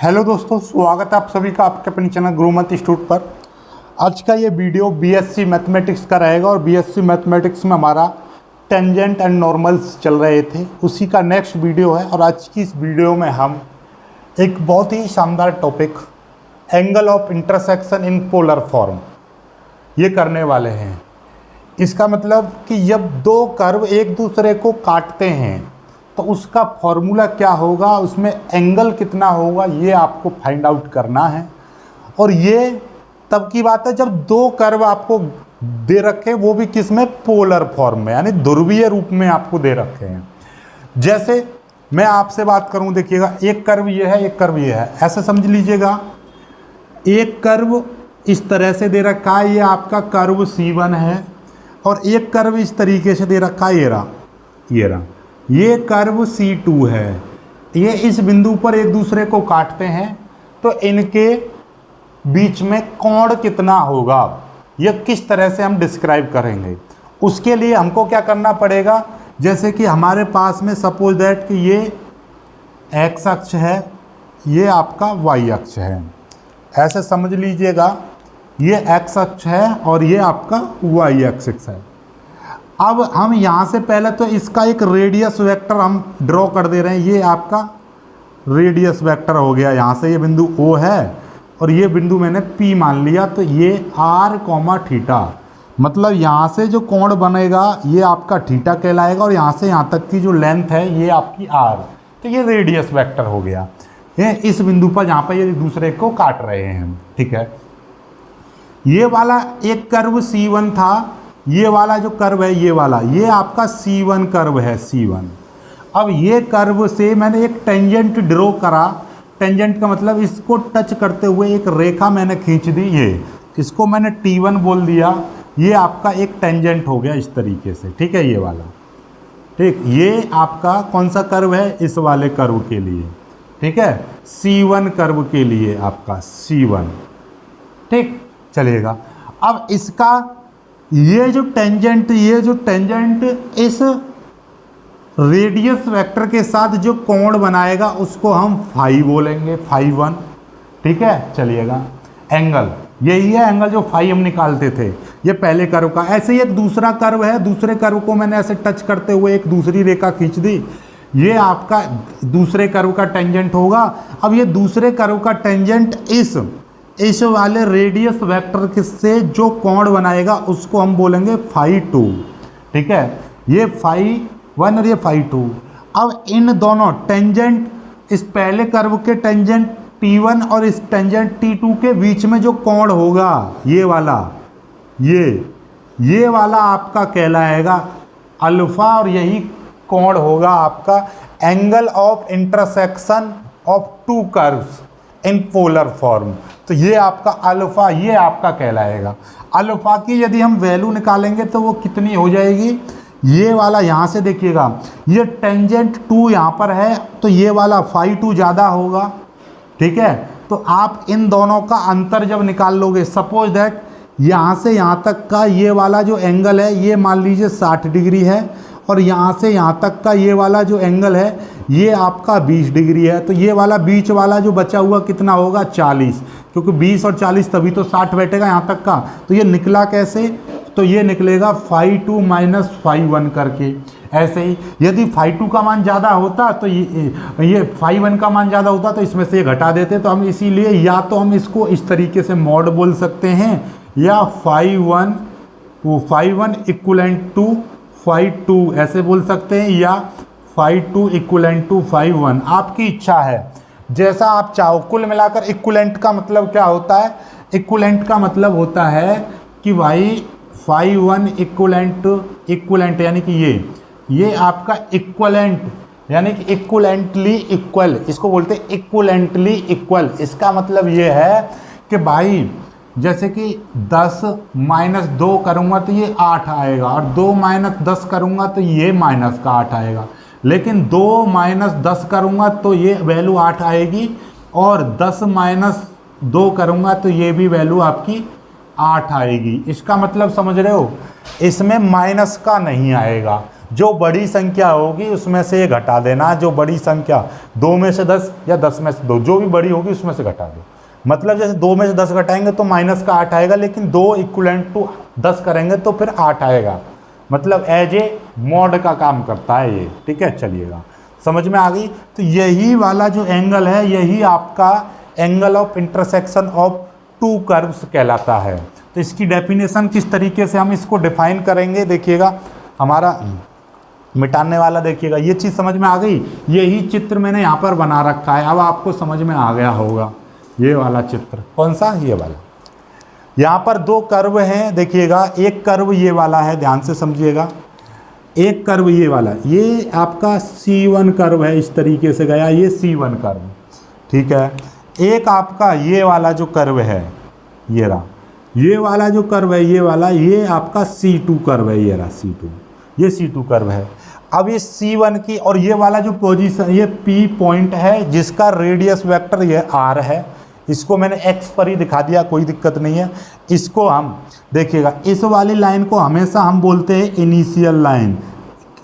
Hello दोस्तों, स्वागत है आप सभी का आपके अपने चैनल ग्रोमत इंस्टीट्यूट पर। आज का ये वीडियो बीएससी मैथमेटिक्स का रहेगा और बीएससी मैथमेटिक्स में हमारा टेंजेंट एंड नॉर्मल्स चल रहे थे, उसी का नेक्स्ट वीडियो है। और आज की इस वीडियो में हम एक बहुत ही शानदार topic angle of intersection in polar form ये करने वाले हैं। इसका मतलब कि जब दो कर्व एक दूसरे को काटते हैं तो उसका फॉर्मूला क्या होगा, उसमें एंगल कितना होगा, ये आपको फाइंड आउट करना है। और ये तब की बात है जब दो कर्व आपको दे रखे, वो भी किस में, पोलर फॉर्म में, यानी ध्रुवीय रूप में आपको दे रखे हैं। जैसे मैं आपसे बात करूं, देखिएगा एक कर्व ये है, एक कर्व ये है, ऐसे समझ लीजिएगा। एक कर्व इस तरह से दे रखा है, ये आपका कर्व C1 है, और एक कर्व इस तरीके से दे रखा है, ये रहा, ये कर्व C2 है। ये इस बिंदु पर एक दूसरे को काटते हैं तो इनके बीच में कोण कितना होगा, ये किस तरह से हम डिस्क्राइब करेंगे। उसके लिए हमको क्या करना पड़ेगा, जैसे कि हमारे पास में सपोज दैट कि ये x अक्ष है, ये आपका y अक्ष है, ऐसे समझ लीजिएगा। ये x अक्ष है और ये आपका y अक्ष है। अब हम यहाँ से पहले तो इसका एक रेडियस वेक्टर हम ड्रॉ कर दे रहे हैं। ये आपका रेडियस वेक्टर हो गया, यहाँ से ये बिंदु O है और ये बिंदु मैंने P मान लिया, तो ये r, थीटा, मतलब यहाँ से जो कोण बनेगा ये आपका थीटा कहलाएगा, और यहाँ से यहाँ तक की जो लेंथ है ये आपकी r, तो ये रेडियस वेक्टर हो गया। ये इस बिंदु पर जहाँ पर ये दूसरे को काट रहे हैं, ठीक है। ये वाला एक कर्व C1 था, ये वाला जो कर्व है, ये वाला, ये आपका C1 कर्व है, C1। अब ये कर्व से मैंने एक टेंजेंट ड्रॉ करा। टेंजेंट का मतलब इसको टच करते हुए एक रेखा मैंने खींच दी, ये इसको मैंने T1 बोल दिया। ये आपका एक टेंजेंट हो गया इस तरीके से, ठीक है, ये वाला, ठीक। ये आपका कौन सा कर्व है, इस वाले कर्व के लिए, ठीक है, C1 कर्व के लिए आपका C1, ठीक, चलिएगा। अब इसका ये जो टेंजेंट इस रेडियस वेक्टर के साथ जो कोण बनाएगा उसको हम फाई बोलेंगे, फाई1, ठीक है, चलिएगा। एंगल यही है, एंगल जो फाई हम निकालते थे, ये पहले कर्व का। ऐसे ही एक दूसरा कर्व है, दूसरे कर्व को मैंने ऐसे टच करते हुए एक दूसरी रेखा खींच दी, ये आपका दूसरे कर्व का टेंजेंट होगा। अब ये दूसरे कर्व का टेंजेंट इस वाले रेडियस वेक्टर से जो कोण बनाएगा उसको हम बोलेंगे फाई2, ठीक है, ये फाई1 और ये फाई2। अब इन दोनों टेंजेंट, इस पहले कर्व के टेंजेंट T1 और इस टेंजेंट T2 के बीच में जो कोण होगा, ये वाला, ये वाला आपका कहलाएगा अल्फा, और यही कोण होगा आपका angle of intersection of two curves in polar form. तो ये आपका अल्फा, ये आपका कहलाएगा। अल्फा की यदि हम वैल्यू निकालेंगे तो वो कितनी हो जाएगी, ये वाला यहाँ से देखिएगा, ये टेंजेंट 2 यहाँ पर है, तो ये वाला फाई2 ज़्यादा होगा, ठीक है। तो आप इन दोनों का अंतर जब निकाल लोगे, सपोज दैट यहाँ से यहाँ तक का ये वाला जो एंगल है, ये मान लीजिए 60 डिग्री है, और यहाँ से यहाँ तक का ये वाला जो एंगल है ये आपका 20 डिग्री है। तो ये वाला बीच वाला जो बचा हुआ कितना होगा, 40, क्योंकि 20 और 40 तभी तो 60 बैठेगा यहाँ तक का। तो ये निकला कैसे, तो ये निकलेगा फाई2 माइनस फाई1 करके। ऐसे ही यदि फाई2 का मान ज़्यादा होता तो ये फाई1 का मान ज़्यादा होता तो इसमें से ये घटा देते। तो हम इसीलिए या तो हम इसको इस तरीके से मॉड बोल सकते हैं, या फाई1 इक्वलेंट टू फाई2 ऐसे बोल सकते हैं, या फाई2 इक्वलेंट टू फाई1, आपकी इच्छा है, जैसा आप चाहो। कुल मिलाकर इक्वलेंट का मतलब क्या होता है, इक्वलेंट का मतलब होता है कि भाई फाई1 इक्वलेंट यानी कि ये आपका इक्वलेंट, यानी कि इक्वलेंटली इक्वल, इसको बोलते हैं इक्वलेंटली इक्वल। इसका मतलब ये है कि भाई जैसे कि 10 माइनस 2 करूँगा तो ये 8 आएगा, और 2 माइनस 10 करूँगा तो ये माइनस का 8 आएगा, लेकिन 2 माइनस 10 करूँगा तो ये वैल्यू 8 आएगी, और 10 माइनस 2 करूँगा तो ये भी वैल्यू आपकी 8 आएगी। इसका मतलब समझ रहे हो, इसमें माइनस का नहीं आएगा। जो बड़ी संख्या होगी उसमें से ये घटा देना, जो बड़ी संख्या 2 में से 10 या 10 में से 2 जो भी बड़ी होगी उसमें से घटा दो। मतलब जैसे 2 में से 10 घटाएंगे तो माइनस का 8 आएगा, लेकिन 2 इक्वलेंट टू 10 करेंगे तो फिर 8 आएगा। मतलब एज ए मॉड का काम करता है ये, ठीक है। चलिएगा, समझ में आ गई। तो यही वाला जो एंगल है यही आपका angle of intersection of two curves कहलाता है। तो इसकी डेफिनेशन किस तरीके से हम इसको डिफाइन करेंगे, देखिएगा हमारा मिटाने वाला, देखिएगा ये चीज़ समझ में आ गई। यही चित्र मैंने यहाँ पर बना रखा है, अब आपको समझ में आ गया होगा। ये वाला चित्र कौन सा, ये वाला। यहाँ पर 2 कर्व हैं, देखिएगा। एक कर्व ये वाला है, ध्यान से समझिएगा। एक कर्व ये वाला, ये आपका C1 कर्व है, इस तरीके से गया, ये C1 कर्व, ठीक है। एक आपका ये वाला जो कर्व है, ये रहा, ये वाला जो कर्व है, ये वाला, ये आपका C2 कर्व है, ये रहा C2, ये C2 कर्व है। अब ये C1 की और ये वाला जो पोजीशन, ये P पॉइंट है जिसका रेडियस वेक्टर ये R है। इसको मैंने X पर ही दिखा दिया, कोई दिक्कत नहीं है। इसको हम देखिएगा, इस वाली लाइन को हमेशा हम बोलते हैं इनिशियल लाइन।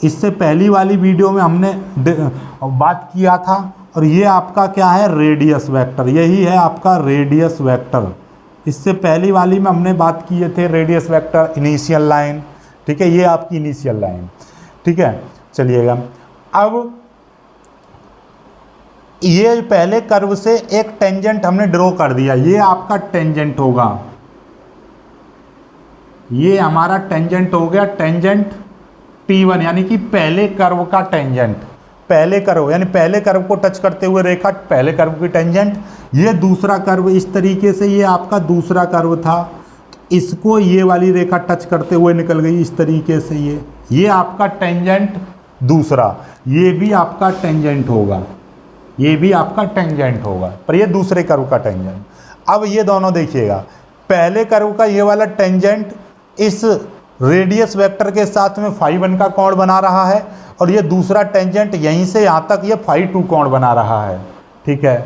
इससे पहली वाली वीडियो में हमने बात किया था। और ये आपका क्या है, रेडियस वेक्टर, यही है आपका रेडियस वेक्टर। इससे पहली वाली में हमने बात किए थे रेडियस वेक्टर, इनिशियल लाइन, ठीक है। ये आपकी इनिशियल लाइन, ठीक है। चलिएगा, अब ये पहले कर्व से एक टेंजेंट हमने ड्रॉ कर दिया, ये आपका टेंजेंट होगा, ये हमारा टेंजेंट हो गया, टेंजेंट T1, यानी कि पहले कर्व का टेंजेंट, पहले कर्व यानी पहले कर्व को टच करते हुए रेखा, पहले कर्व की टेंजेंट। ये दूसरा कर्व इस तरीके से, ये आपका दूसरा कर्व था, इसको ये वाली रेखा टच करते हुए निकल गई इस तरीके से, ये आपका टेंजेंट दूसरा, ये भी आपका टेंजेंट होगा, ये भी आपका टेंजेंट होगा, पर ये दूसरे कर्व का टेंजेंट। अब ये दोनों देखिएगा, पहले कर्व का ये वाला टेंजेंट इस रेडियस वेक्टर के साथ में φ1 का कोण बना रहा है, और ये दूसरा टेंजेंट यहीं से यहाँ तक ये φ2 कोण बना रहा है, ठीक है।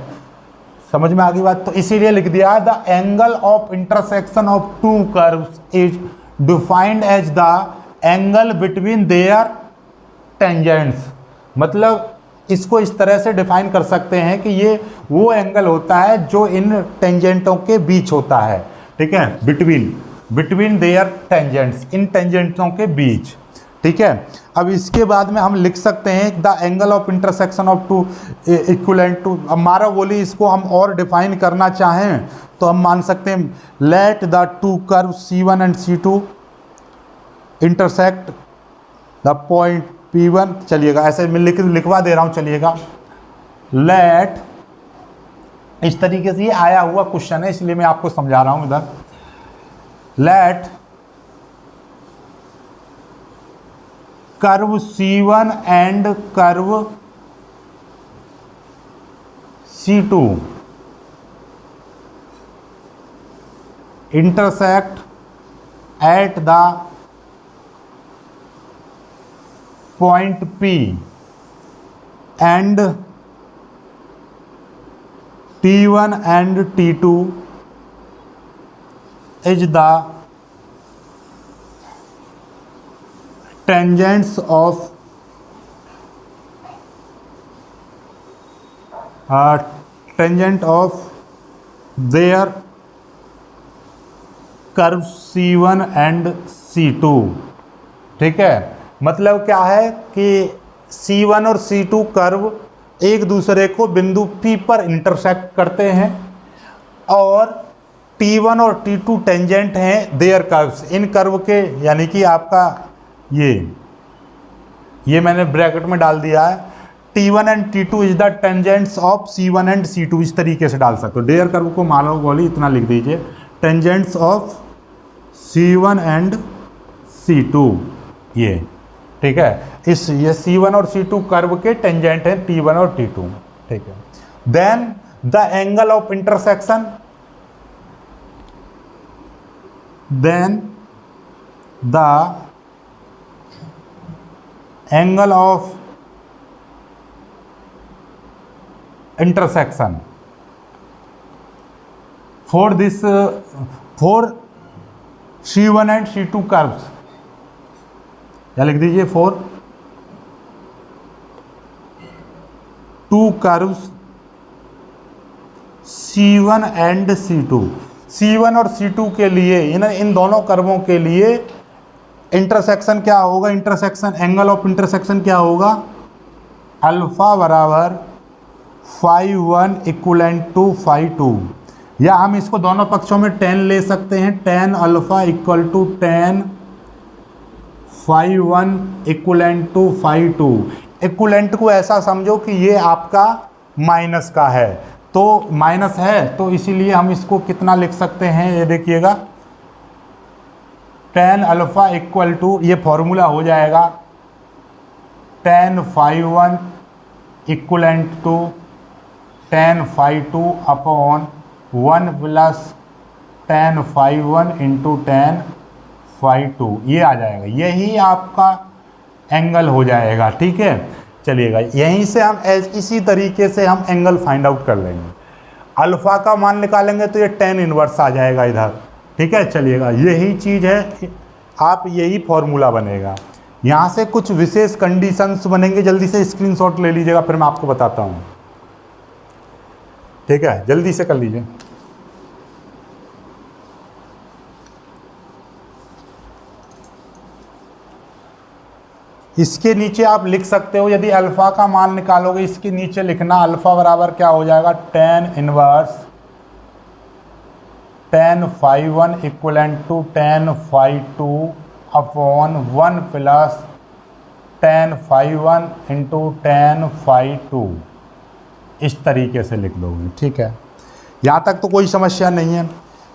समझ में आ गई बात। तो इसीलिए लिख दिया, the angle of intersection of two curves is defined as the angle between their tangents. मतलब इसको इस तरह से डिफाइन कर सकते हैं कि ये वो एंगल होता है जो इन टेंजेंटों के बीच होता है, ठीक है, बिटवीन देयर टेंजेंट्स, इन टेंजेंटों के बीच, ठीक है। अब इसके बाद में हम लिख सकते हैं the angle of intersection of two equivalent to. अब मारा बोली इसको हम और डिफाइन करना चाहें तो हम मान सकते हैं, let the two curve C1 and C2 intersect the point P1। चलिएगा, ऐसे मैं लिखवा दे रहा हूँ, चलिएगा। लेट, इस तरीके से ये आया हुआ क्वेश्चन है इसलिए मैं आपको समझा रहा हूँ इधर। Let curve C1 and curve C2 intersect at the point P and T1 and T2 is the tangents of their curve C1 and C2, ठीक है। मतलब क्या है कि C1 और C2 कर्व एक दूसरे को बिंदु P पर इंटरसेक्ट करते हैं, और T1 और T2 टेंजेंट हैं देयर कर्व्स, इन कर्व के, यानी कि आपका ये मैंने ब्रैकेट में डाल दिया है, T1 and T2 is the tangents of C1 and C2, इस तरीके से डाल सकते हो। देयर कर्व को मानो बोली इतना लिख दीजिए, tangents of C1 and C2, ये ठीक है। ये C1 और C2 कर्व के टेंजेंट हैं T1 और T2, ठीक है। Then the angle of intersection, then the angle of intersection for this for C1 and C2 curves, या लिख दीजिए for to curves C1 and C2, C1 और C2 के लिए इन दोनों कर्वों के लिए इंटरसेक्शन क्या होगा, इंटरसेक्शन एंगल ऑफ इंटरसेक्शन क्या होगा, अल्फा बराबर φ1 इक्वलेंट टू φ2, या हम इसको दोनों पक्षों में tan ले सकते हैं, tan alpha equal to tan φ1 equivalent to φ2। Equivalent को ऐसा समझो कि ये आपका माइनस का है, तो माइनस है तो इसीलिए हम इसको कितना लिख सकते हैं, ये देखिएगा tan अल्फा इक्वल टू, ये फॉर्मूला हो जाएगा tan φ1 equivalent to tan φ2 upon 1 plus tan φ1 into tan φ2, ये आ जाएगा, यही आपका एंगल हो जाएगा। ठीक है, चलिएगा यहीं से हम इसी तरीके से हम एंगल फाइंड आउट कर लेंगे। अल्फ़ा का मान निकालेंगे तो ये tan इनवर्स आ जाएगा इधर। ठीक है, चलिएगा यही चीज़ है, आप यही फॉर्मूला बनेगा। यहाँ से कुछ विशेष कंडीशंस बनेंगे, जल्दी से स्क्रीनशॉट ले लीजिएगा, फिर मैं आपको बताता हूँ। ठीक है, जल्दी से कर लीजिए। इसके नीचे आप लिख सकते हो, यदि अल्फ़ा का मान निकालोगे इसके नीचे लिखना अल्फ़ा बराबर क्या हो जाएगा, tan inverse tan φ1 equivalent to tan φ2 upon 1 plus tan φ1 into tan φ2, इस तरीके से लिख दोगे। ठीक है, यहाँ तक तो कोई समस्या नहीं है।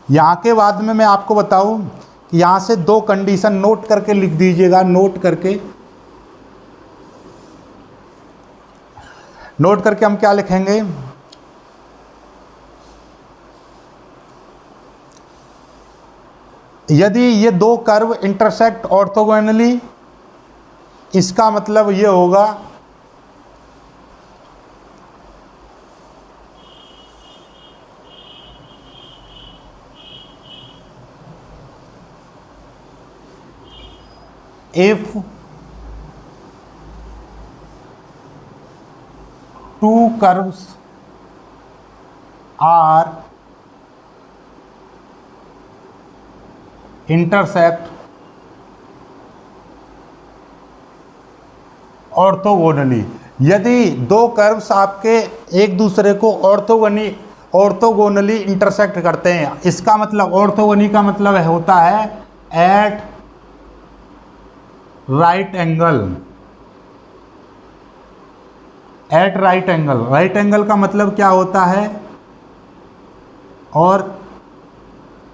यहाँ के बाद में मैं आपको बताऊँ, यहाँ से दो कंडीशन नोट करके लिख दीजिएगा, नोट करके हम क्या लिखेंगे, यदि ये दो कर्व इंटरसेक्ट ऑर्थोगोनली, इसका मतलब ये होगा if two curves are intersect orthogonally, यदि दो कर्व्स आपके एक दूसरे को ऑर्थोगोनली इंटरसेक्ट करते हैं, इसका मतलब ऑर्थोगोनी का मतलब होता है at right angle. At right angle, right angle का मतलब क्या होता है, और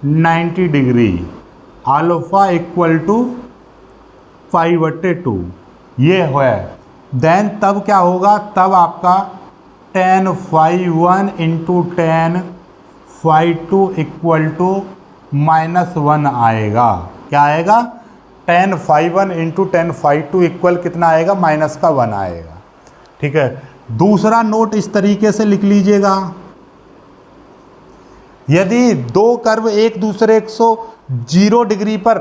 90 डिग्री, अल्फा इक्वल टू π/2, ये है। देन तब क्या होगा, तब आपका tan φ1 into tan φ2 equal to -1 आएगा। क्या आएगा, tan φ1 इंटू tan φ2 इक्वल कितना आएगा, -1 आएगा। ठीक है, दूसरा नोट इस तरीके से लिख लीजिएगा, यदि दो कर्व एक दूसरे को 0 डिग्री पर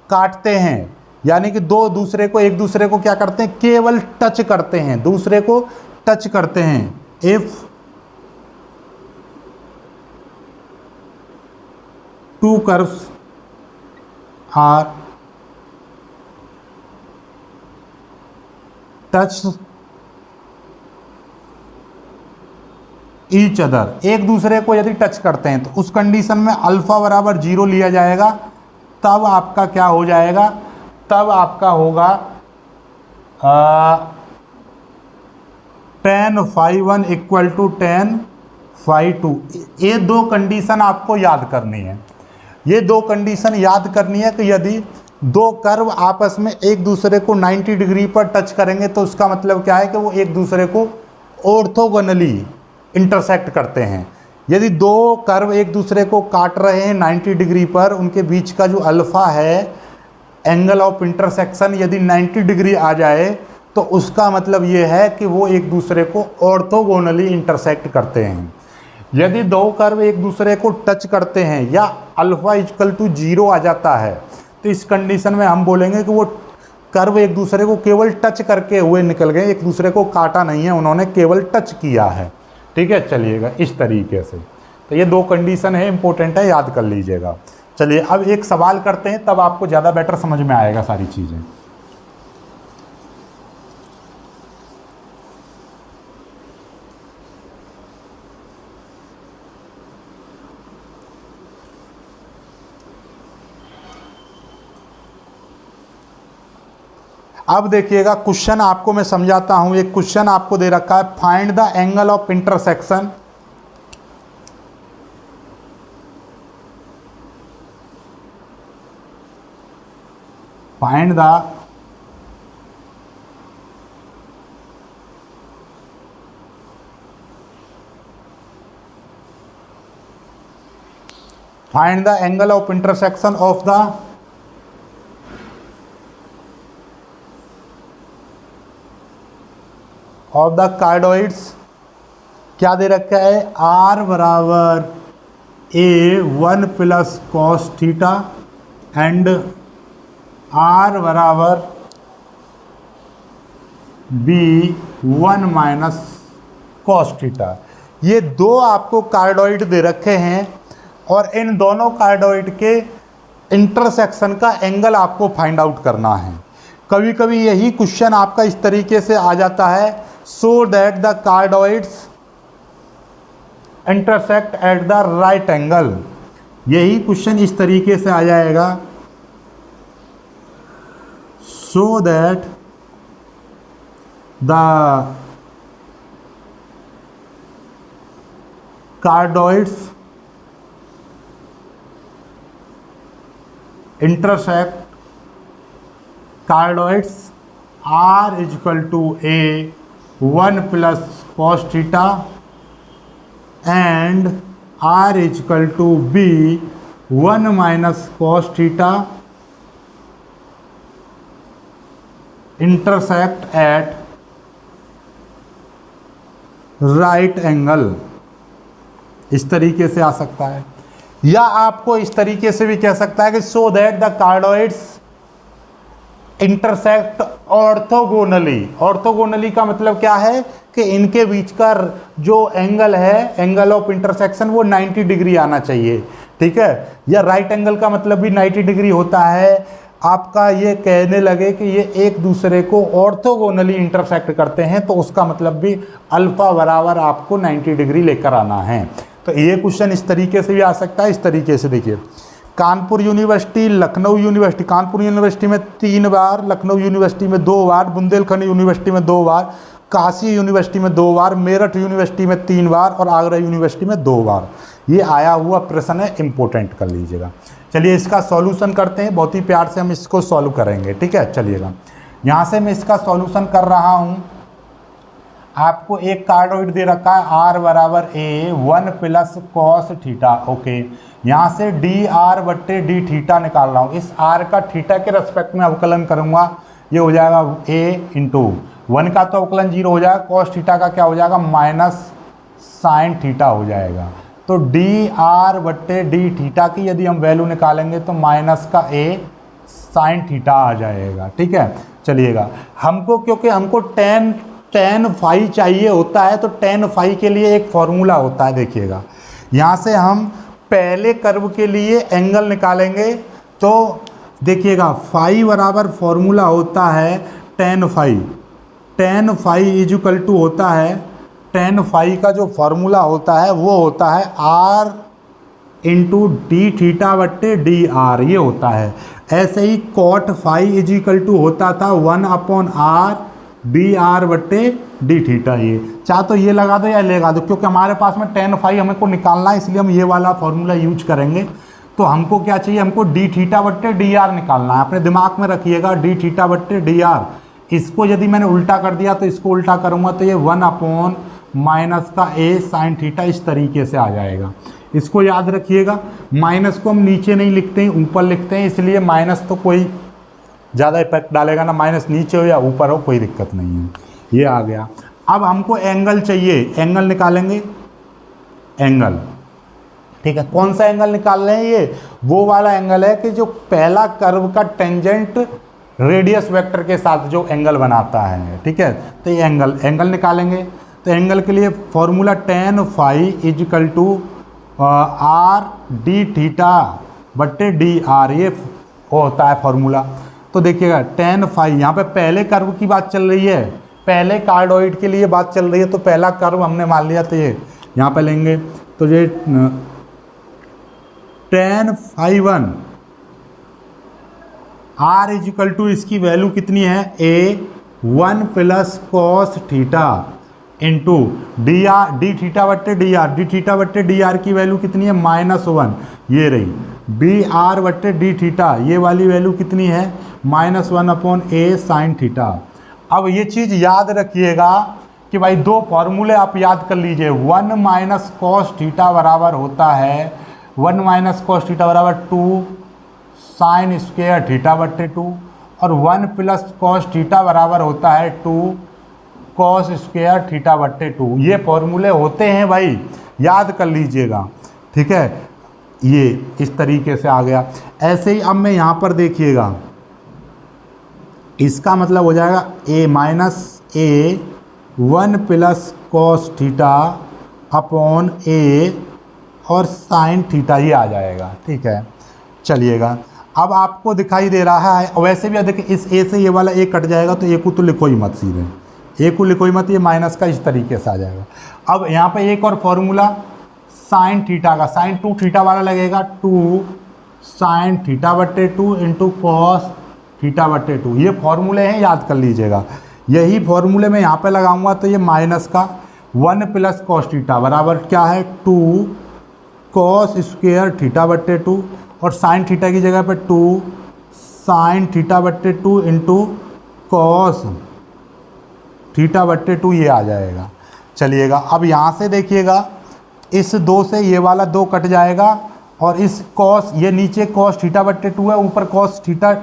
काटते हैं, यानी कि दो दूसरे को एक दूसरे को क्या करते हैं, केवल टच करते हैं, दूसरे को टच करते हैं, if two curves are touch each other, एक दूसरे को यदि टच करते हैं तो उस कंडीशन में अल्फा बराबर 0 लिया जाएगा, तब आपका क्या हो जाएगा, तब आपका होगा tan φ1 इक्वल टू tan φ2। ये दो कंडीशन आपको याद करनी है, ये दो कंडीशन याद करनी है कि यदि दो कर्व आपस में एक दूसरे को 90 डिग्री पर टच करेंगे तो उसका मतलब क्या है कि वो एक दूसरे को ऑर्थोगोनली इंटरसेक्ट करते हैं। यदि दो कर्व एक दूसरे को काट रहे हैं 90 डिग्री पर, उनके बीच का जो अल्फ़ा है एंगल ऑफ इंटरसेक्शन यदि 90 डिग्री आ जाए तो उसका मतलब ये है कि वो एक दूसरे को ऑर्थोगोनली इंटरसेक्ट करते हैं। यदि दो कर्व एक दूसरे को टच करते हैं या अल्फ़ा इक्वल टू 0 आ जाता है तो इस कंडीशन में हम बोलेंगे कि वो कर्व एक दूसरे को केवल टच करके हुए निकल गए, एक दूसरे को काटा नहीं है उन्होंने, केवल टच किया है। ठीक है, चलिएगा इस तरीके से। तो ये 2 कंडीशन है, इंपॉर्टेंट है, याद कर लीजिएगा। चलिए अब एक सवाल करते हैं, तब आपको ज़्यादा बेटर समझ में आएगा सारी चीज़ें। अब देखिएगा क्वेश्चन आपको मैं समझाता हूं। एक क्वेश्चन आपको दे रखा है, find the angle of intersection find the angle of intersection of the cardioids. क्या दे रखा है, R बराबर A1 plus cos theta and R बराबर B1 माइनस कॉस थीटा। ये 2 आपको कार्डोइड दे रखे हैं और इन दोनों कार्डोइड के इंटरसेक्शन का एंगल आपको फाइंड आउट करना है। कभी कभी यही क्वेश्चन आपका इस तरीके से आ जाता है, so that the cardoids intersect at the right angle। यही क्वेश्चन इस तरीके से आ जाएगा, so that the cardoids intersect, cardoids R is equal to A1 plus cos theta and R is equal to B1 minus cos theta intersect at right angle। इस तरीके से आ सकता है, या आपको इस तरीके से भी कह सकता है कि so that the cardoids intersect orthogonally. Orthogonally का मतलब क्या है कि इनके बीच का जो एंगल है, एंगल ऑफ इंटरसेक्शन, वो 90 डिग्री आना चाहिए। ठीक है, या राइट एंगल का मतलब भी 90 डिग्री होता है। आपका ये कहने लगे कि ये एक दूसरे को ऑर्थोगोनली इंटरसेक्ट करते हैं, तो उसका मतलब भी अल्फा बराबर आपको 90 डिग्री लेकर आना है। तो ये क्वेश्चन इस तरीके से भी आ सकता है, इस तरीके से। देखिए, Kanpur university, Lucknow university, Kanpur university में 3 बार, लखनऊ यूनिवर्सिटी में 2 बार, बुंदेलखंड यूनिवर्सिटी में 2 बार, काशी यूनिवर्सिटी में 2 बार, मेरठ यूनिवर्सिटी में 3 बार और आगरा यूनिवर्सिटी में 2 बार। ये आया हुआ प्रश्न है, इंपॉर्टेंट कर लीजिएगा। चलिए इसका सॉल्यूशन करते हैं, बहुत ही प्यार से हम इसको सॉल्व करेंगे। ठीक है, चलिएगा यहाँ से मैं इसका सॉल्यूशन कर रहा हूँ। आपको एक कार्डोइड दे रखा है R बराबर A1 plus cos theta. Okay, यहाँ से DR बट्टे डी थीटा निकाल रहा हूँ। इस R का थीटा के रेस्पेक्ट में अवकलन करूँगा, ये हो जाएगा A इंटू 1 का तो अवकलन 0 हो जाएगा, कॉस थीटा का क्या हो जाएगा, माइनस साइन थीटा हो जाएगा। तो DR बट्टे डी थीटा की यदि हम वैल्यू निकालेंगे तो माइनस का A साइन थीटा आ जाएगा। ठीक है, चलिएगा हमको, क्योंकि हमको टेन फाई चाहिए होता है, तो टेन फाई के लिए एक फॉर्मूला होता है। देखिएगा, यहाँ से हम पहले कर्व के लिए एंगल निकालेंगे, तो देखिएगा फाई बराबर फॉर्मूला होता है tan phi. Tan phi is equal to होता है, टेन फाई का जो फॉर्मूला होता है वो होता है R इंटू डी थीटा बट्टे डी आर, ये होता है। ऐसे ही cot phi is equal to होता था 1/R डी आर बट्टे डी थीटा। ये चाहे तो ये लगा दो या लगा दो, क्योंकि हमारे पास में टेन फाई हमें को निकालना है, इसलिए हम ये वाला फॉर्मूला यूज करेंगे। तो हमको क्या चाहिए, हमको डी थीटा बट्टे डी आर निकालना है। अपने दिमाग में रखिएगा, डी थीटा बट्टे डी आर। इसको यदि मैंने उल्टा कर दिया तो इसको उल्टा करूँगा तो ये 1/ माइनस का A साइन थीटा इस तरीके से आ जाएगा। इसको याद रखिएगा, माइनस को हम नीचे नहीं लिखते हैं, ऊपर लिखते हैं, इसलिए माइनस तो कोई ज़्यादा इफेक्ट डालेगा ना, माइनस नीचे हो या ऊपर हो कोई दिक्कत नहीं है। ये आ गया। अब हमको एंगल चाहिए, एंगल निकालेंगे, एंगल। ठीक है, कौन सा एंगल निकाल रहे हैं, ये वो वाला एंगल है कि जो पहला कर्व का टेंजेंट रेडियस वेक्टर के साथ जो एंगल बनाता है, ठीक है। तो ये एंगल निकालेंगे। तो एंगल के लिए formula tan phi is equal to R D theta बट्टे डी आर, ये होता है फॉर्मूला। तो देखिएगा tan फाई, यहाँ पे पहले कर्व की बात चल रही है, पहले कार्डोइड के लिए बात चल रही है। तो पहला कर्व हमने मान लिया, तो ये यहाँ पे लेंगे। तो ये tan phi 1 r is equal to, इसकी वैल्यू कितनी है, A1 plus cos theta into d r, D theta बट्टे डी आर, डी थीटा बट्टे डी आर की वैल्यू कितनी है -1, ये रही। बी आर बट्टे डी थीटा, ये वाली वैल्यू कितनी है -1 अपॉन A साइन थीटा। अब ये चीज़ याद रखिएगा कि भाई दो फॉर्मूले आप याद कर लीजिए। 1 माइनस कॉस थीटा बराबर होता है, 1 माइनस कॉस थीटा बराबर 2 साइन स्क्वायर थीटा बट्टे 2, और 1 प्लस कॉस थीटा बराबर होता है 2 कॉस स्क्वायर थीटा बट्टे 2। ये फॉर्मूले होते हैं भाई, याद कर लीजिएगा, ठीक है। ये इस तरीके से आ गया। ऐसे ही अब मैं यहाँ पर देखिएगा, इसका मतलब हो जाएगा A minus A 1 plus cos theta upon A और साइन थीटा, ये आ जाएगा, ठीक है। चलिएगा, अब आपको दिखाई दे रहा है, वैसे भी देखिए इस A से ये वाला A कट जाएगा, तो A को तो लिखो ही मत, सीधे A को लिखो ही मत, ये माइनस का इस तरीके से आ जाएगा। अब यहाँ पे एक और फॉर्मूला साइन थीटा का, साइन 2 थीटा वाला लगेगा, 2 साइन थीटा बट्टे 2 इंटू कॉस थीटा बट्टे 2। ये फॉर्मूले हैं, याद कर लीजिएगा। यही फॉर्मूले में यहाँ पे लगाऊंगा, तो ये माइनस का 1 प्लस कॉस थीटा बराबर क्या है 2 कॉस स्क्वायर थीटा बट्टे 2, और साइन थीटा की जगह पे 2 साइन थीटा बट्टे 2 इंटू कॉस थीटा बट्टे 2, ये आ जाएगा। चलिएगा, अब यहाँ से देखिएगा, इस 2 से ये वाला 2 कट जाएगा, और इस कॉस, ये नीचे कॉस थीटा बट्टे 2 है, ऊपर कॉस थीटा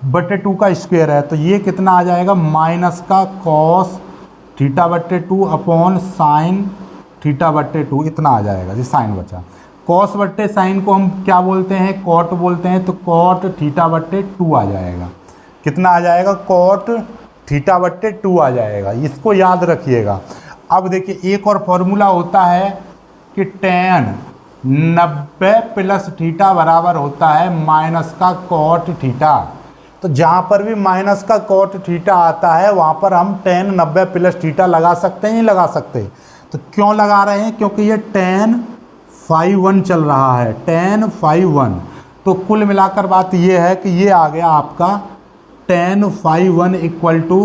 बट्टे 2 का स्क्वायर है, तो ये कितना आ जाएगा माइनस का कॉस थीटा बट्टे 2 अपॉन साइन थीटा बट्टे 2, इतना आ जाएगा जी। साइन बचा, कॉस बट्टे साइन को हम क्या बोलते हैं, कॉट बोलते हैं, तो कॉट थीटा बट्टे 2 आ जाएगा। कितना आ जाएगा, कॉट थीटा बट्टे 2 आ जाएगा। इसको याद रखिएगा। अब देखिए एक और फॉर्मूला होता है कि tan 90 प्लस थीटा बराबर होता है माइनस का कॉट थीटा। तो जहाँ पर भी माइनस का कॉट थीटा आता है, वहाँ पर हम tan 90 प्लस थीटा लगा सकते हैं, नहीं लगा सकते? तो क्यों लगा रहे हैं, क्योंकि ये tan फाई 1 चल रहा है, tan फाई 1। तो कुल मिलाकर बात ये है कि ये आ गया आपका tan phi 1 equal to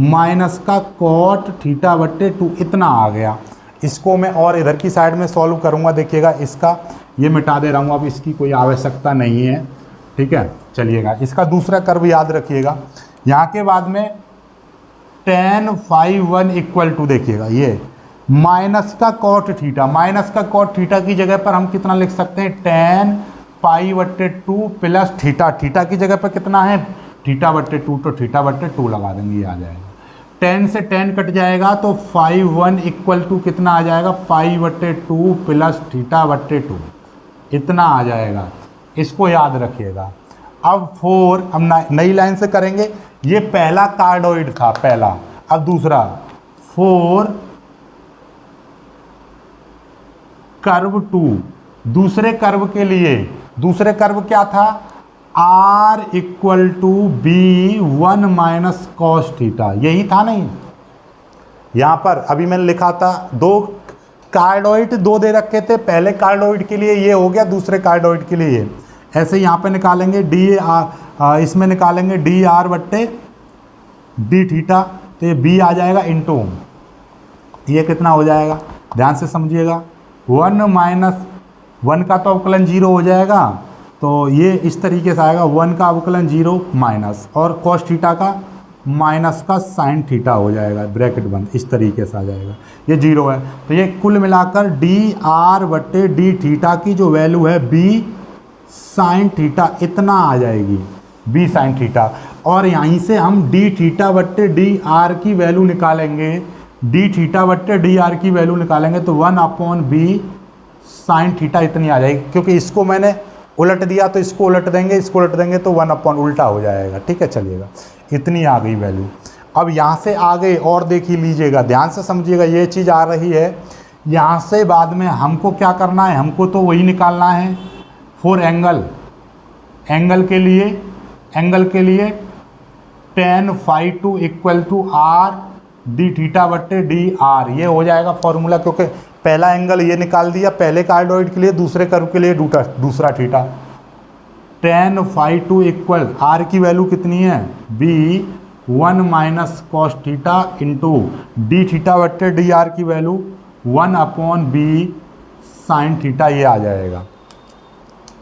minus का कॉट थीटा बट्टे 2, इतना आ गया। इसको मैं और इधर की साइड में सॉल्व करूँगा, देखिएगा। इसका ये मिटा दे रहा हूँ, अब इसकी कोई आवश्यकता नहीं है, ठीक है। चलिएगा, इसका दूसरा कर्व याद रखिएगा। यहाँ के बाद में tan फाई 1 इक्वल टू, देखिएगा ये माइनस का कॉट थीटा, माइनस का कॉट थीटा की जगह पर हम कितना लिख सकते हैं, tan पाई बट्टे 2 प्लस थीटा, थीटा की जगह पर कितना है थीटा बट्टे 2, तो थीटा बट्टे 2 लगा देंगे, ये आ जाएगा। tan से tan कट जाएगा, तो फाई 1 इक्वल टू कितना आ जाएगा, पाई बट्टे 2 प्लस थीटा बट्टे 2, इतना आ जाएगा। इसको याद रखिएगा। अब 4 हम नई लाइन से करेंगे। ये पहला कार्डोइड था, पहला। अब दूसरा 4 कर्व 2, दूसरे कर्व के लिए, दूसरे कर्व क्या था, R equal to B1 minus cos theta, यही था नहीं? यहाँ पर अभी मैंने लिखा था, दो कार्डोइड दो दे रखे थे, पहले कार्डोइड के लिए ये हो गया, दूसरे कार्डोइड के लिए ये। ऐसे यहाँ पे निकालेंगे इसमें निकालेंगे DR बट्टे D थीटा, तो ये B आ जाएगा इंटू, ये कितना हो जाएगा, ध्यान से समझिएगा, 1 माइनस 1 का तो अवकलन 0 हो जाएगा, तो ये इस तरीके से आएगा, 1 का अवकलन 0 माइनस, और कॉस थीटा का माइनस का साइन थीटा हो जाएगा, ब्रैकेट बंद, इस तरीके से आ जाएगा, ये 0 है। तो ये कुल मिलाकर DR बट्टे D थीटा की जो वैल्यू है B साइन थीटा, इतना आ जाएगी, B साइन थीटा। और यहीं से हम D थीटा बट्टे DR की वैल्यू निकालेंगे, D थीटा बट्टे DR की वैल्यू निकालेंगे, तो 1 अपॉन B साइन थीटा इतनी आ जाएगी, क्योंकि इसको मैंने उलट दिया तो इसको उलट देंगे, इसको उलट देंगे तो 1 उल्टा हो जाएगा। ठीक है, चलिएगा, इतनी आ गई वैल्यू। अब यहाँ से आगे और देख ही लीजिएगा, ध्यान से समझिएगा, ये चीज़ आ रही है। यहाँ से बाद में हमको क्या करना है, हमको तो वही निकालना है फॉर एंगल के लिए tan φ2 equal to R D theta बट्टे डी आर, ये हो जाएगा फॉर्मूला, क्योंकि पहला एंगल ये निकाल दिया पहले कार्डोइड के लिए, दूसरे कर्व के लिए दूसरा थीटा। tan φ2 इक्वल आर की वैल्यू कितनी है, b 1 minus cos theta into D theta बट्टे डी आर की वैल्यू 1/b साइन थीटा, ये आ जाएगा।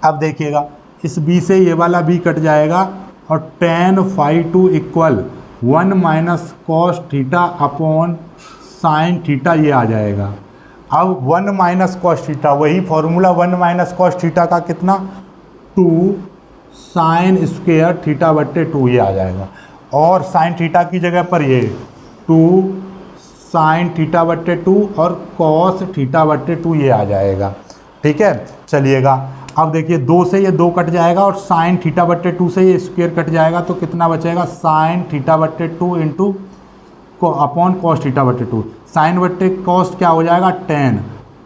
अब देखिएगा, इस b से ये वाला b कट जाएगा और tan φ2 equal 1 minus cos theta upon sine theta, ये आ जाएगा। अब 1 माइनस कॉस थीटा, वही फॉर्मूला 1 माइनस कॉस थीटा का कितना 2 साइन स्क्वेयर थीटा बट्टे 2, ये आ जाएगा। और साइन थीटा की जगह पर ये 2 साइन थीटा बट्टे 2 और कॉस थीटा बट्टे 2, ये आ जाएगा। ठीक है, चलिएगा, अब देखिए 2 से ये 2 कट जाएगा और साइन थीटा बट्टे 2 से ये स्क्वेयर कट जाएगा, तो कितना बचेगा, साइन थीटा बट्टे 2 इंटू अपॉन कॉस थीटा बट्टे 2। साइन बट्टे कॉस क्या हो जाएगा,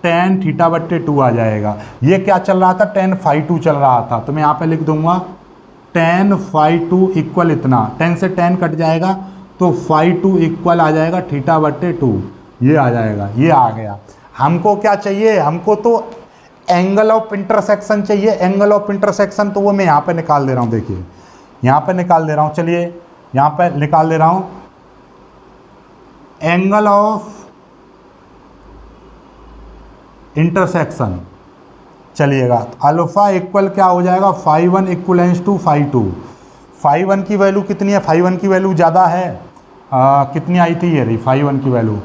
tan थीटा बट्टे 2 आ जाएगा। ये क्या चल रहा था, tan φ2 चल रहा था, तो मैं यहाँ पे लिख दूंगा tan φ2 इक्वल इतना, tan से tan कट जाएगा तो φ2 इक्वल आ जाएगा थीटा बट्टे 2, ये आ जाएगा, ये आ गया। हमको क्या चाहिए, हमको तो एंगल ऑफ इंटरसेक्शन चाहिए, एंगल ऑफ इंटरसेक्शन, तो वो मैं यहाँ पे निकाल दे रहा हूँ। देखिए यहाँ पे निकाल दे रहा हूँ, चलिए यहाँ पे निकाल दे रहा हूँ एंगल ऑफ इंटरसेक्शन। चलिएगा, अल्फा इक्वल क्या हो जाएगा, φ1 इक्वलेंस टू φ2। φ1 की वैल्यू कितनी है, φ1 की वैल्यू ज़्यादा है, कितनी आई थी, ये रही φ1 की वैल्यू,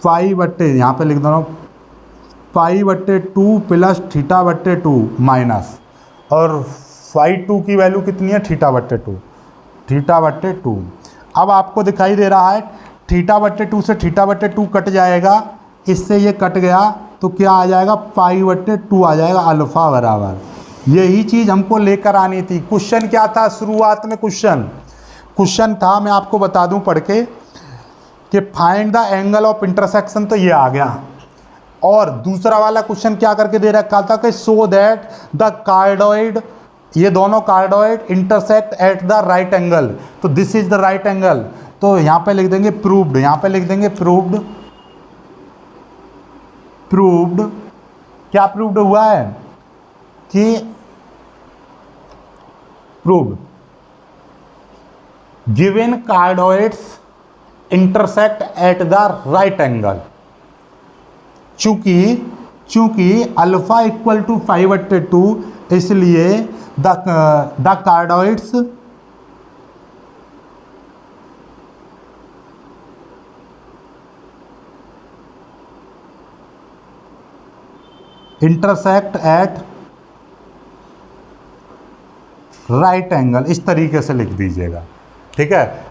फाई बट्टे यहाँ पे लिख दे रहा हूँ पाई बट्टे 2 प्लस थीटा बट्टे 2 माइनस, और φ2 की वैल्यू कितनी है, थीटा बट्टे 2। अब आपको दिखाई दे रहा है थीटा बट्टे 2 से थीटा बट्टे 2 कट जाएगा, इससे ये कट गया तो क्या आ जाएगा, पाई बट्टे 2 आ जाएगा, अल्फ़ा बराबर। यही चीज़ हमको लेकर आनी थी। क्वेश्चन क्या था, शुरुआत में क्वेश्चन था, मैं आपको बता दूं पढ़ के, कि find the angle of intersection, तो ये आ गया। और दूसरा वाला क्वेश्चन क्या करके दे रखा था कि सो दैट द कार्डोइड, ये दोनों cardioid intersect at the right angle, तो this is the right angle, तो यहाँ पे लिख देंगे प्रूव्ड, यहाँ पे लिख देंगे प्रूव्ड। क्या प्रूव्ड हुआ है कि proved given cardioids intersect at the right angle. चूंकि अल्फा इक्वल टू 5/2, इसलिए the cardioids intersect at right angle, इस तरीके से लिख दीजिएगा। ठीक है,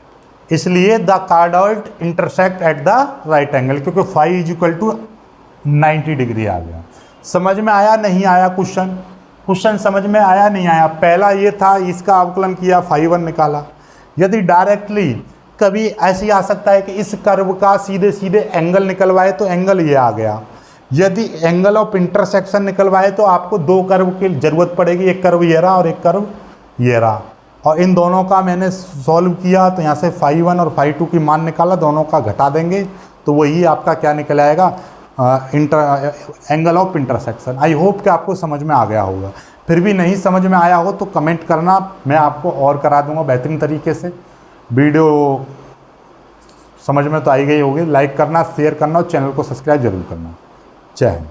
इसलिए the cardioid intersect at the right angle, क्योंकि phi is equal to 90 degree आ गया। समझ में आया नहीं आया क्वेश्चन समझ में आया नहीं आया। पहला ये था, इसका अवकलन किया, φ1 निकाला। यदि डायरेक्टली कभी ऐसी आ सकता है कि इस कर्व का सीधे सीधे एंगल निकलवाए तो एंगल ये आ गया। यदि एंगल ऑफ इंटरसेक्शन निकलवाए तो आपको दो कर्व की ज़रूरत पड़ेगी, एक कर्व ये रहा और एक कर्व ये रहा, और इन दोनों का मैंने सॉल्व किया तो यहाँ से φ1 और φ2 की मान निकाला, दोनों का घटा देंगे तो वही आपका क्या निकल आएगा, angle of intersection. I hope कि आपको समझ में आ गया होगा। फिर भी नहीं समझ में आया हो तो कमेंट करना, मैं आपको और करा दूंगा बेहतरीन तरीके से। वीडियो समझ में तो आई गई होगी। लाइक करना, शेयर करना और चैनल को सब्सक्राइब जरूर करना। जय हिंद।